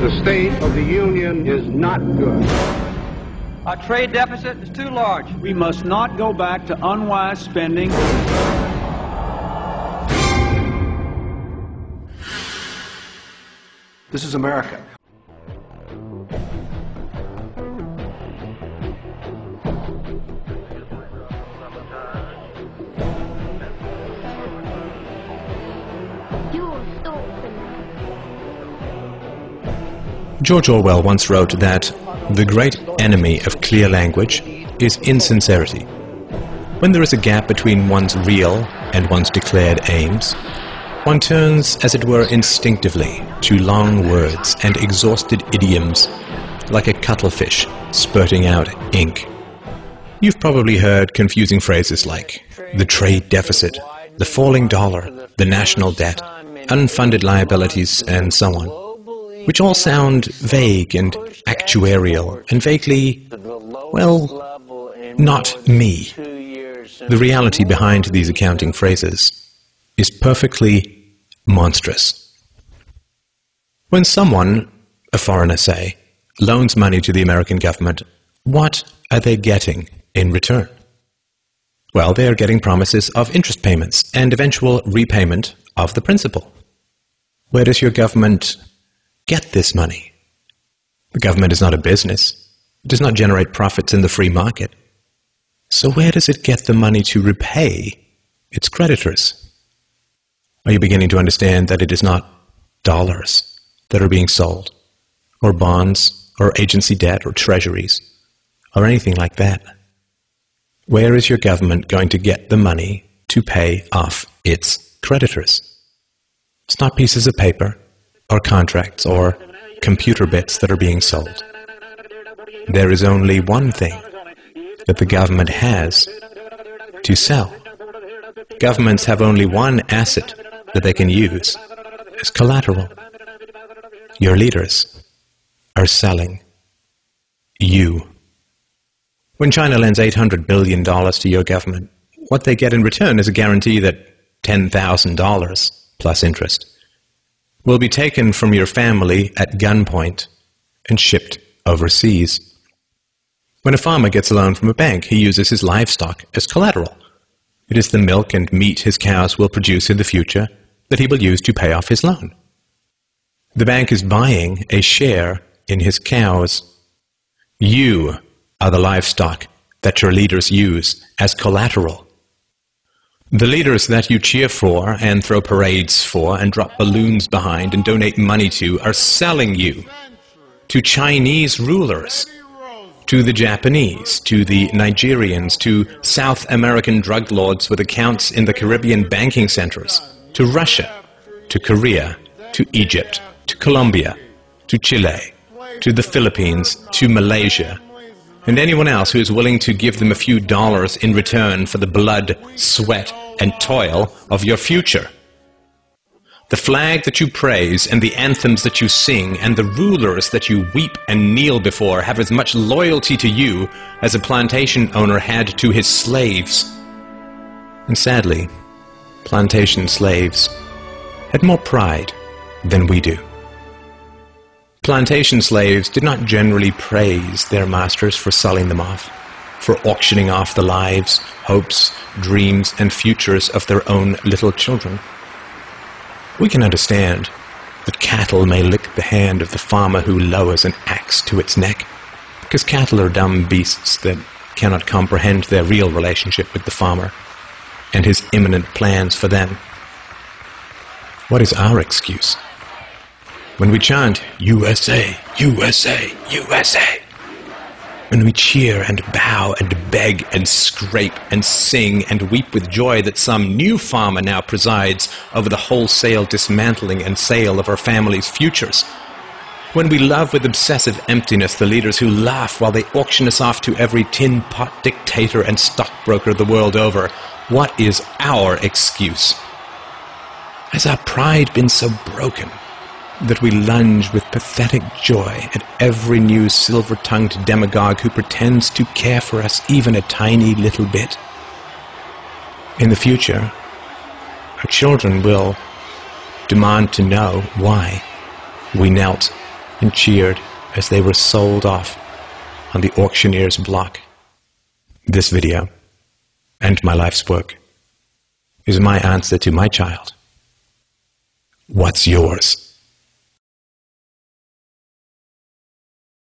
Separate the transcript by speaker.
Speaker 1: The state of the union is not good.
Speaker 2: Our trade deficit is too large.
Speaker 3: We must not go back to unwise spending.
Speaker 1: This is America.
Speaker 4: George Orwell once wrote that the great enemy of clear language is insincerity. When there is a gap between one's real and one's declared aims, one turns, as it were, instinctively to long words and exhausted idioms, like a cuttlefish spurting out ink. You've probably heard confusing phrases like the trade deficit, the falling dollar, the national debt, unfunded liabilities, and so on, which all sound vague and actuarial and vaguely, well, not me. The reality behind these accounting phrases is perfectly monstrous. When someone, a foreigner say, loans money to the American government, what are they getting in return? Well, they are getting promises of interest payments and eventual repayment of the principal. Where does your government get this money? The government is not a business. It does not generate profits in the free market. So where does it get the money to repay its creditors? Are you beginning to understand that it is not dollars that are being sold, or bonds, or agency debt, or treasuries, or anything like that? Where is your government going to get the money to pay off its creditors? It's not pieces of paper, or contracts, or computer bits that are being sold. There is only one thing that the government has to sell. Governments have only one asset that they can use as collateral. Your leaders are selling you. When China lends $800 billion to your government, what they get in return is a guarantee that $10,000 plus interest will be taken from your family at gunpoint and shipped overseas. When a farmer gets a loan from a bank, he uses his livestock as collateral. It is the milk and meat his cows will produce in the future that he will use to pay off his loan. The bank is buying a share in his cows. You are the livestock that your leaders use as collateral. The leaders that you cheer for and throw parades for and drop balloons behind and donate money to are selling you to Chinese rulers, to the Japanese, to the Nigerians, to South American drug lords with accounts in the Caribbean banking centers, to Russia, to Korea, to Egypt, to Colombia, to Chile, to the Philippines, to Malaysia, and anyone else who is willing to give them a few dollars in return for the blood, sweat, and toil of your future. The flag that you praise and the anthems that you sing and the rulers that you weep and kneel before have as much loyalty to you as a plantation owner had to his slaves. And sadly, plantation slaves had more pride than we do. Plantation slaves did not generally praise their masters for selling them off, for auctioning off the lives, hopes, dreams, and futures of their own little children. We can understand that cattle may lick the hand of the farmer who lowers an axe to its neck, because cattle are dumb beasts that cannot comprehend their real relationship with the farmer and his imminent plans for them. What is our excuse? When we chant, USA, USA, USA, when we cheer and bow and beg and scrape and sing and weep with joy that some new farmer now presides over the wholesale dismantling and sale of our family's futures, when we love with obsessive emptiness the leaders who laugh while they auction us off to every tin pot dictator and stockbroker the world over, what is our excuse? Has our pride been so broken that we lunge with pathetic joy at every new silver-tongued demagogue who pretends to care for us even a tiny little bit? In the future, our children will demand to know why we knelt and cheered as they were sold off on the auctioneer's block. This video, and my life's work, is my answer to my child. What's yours?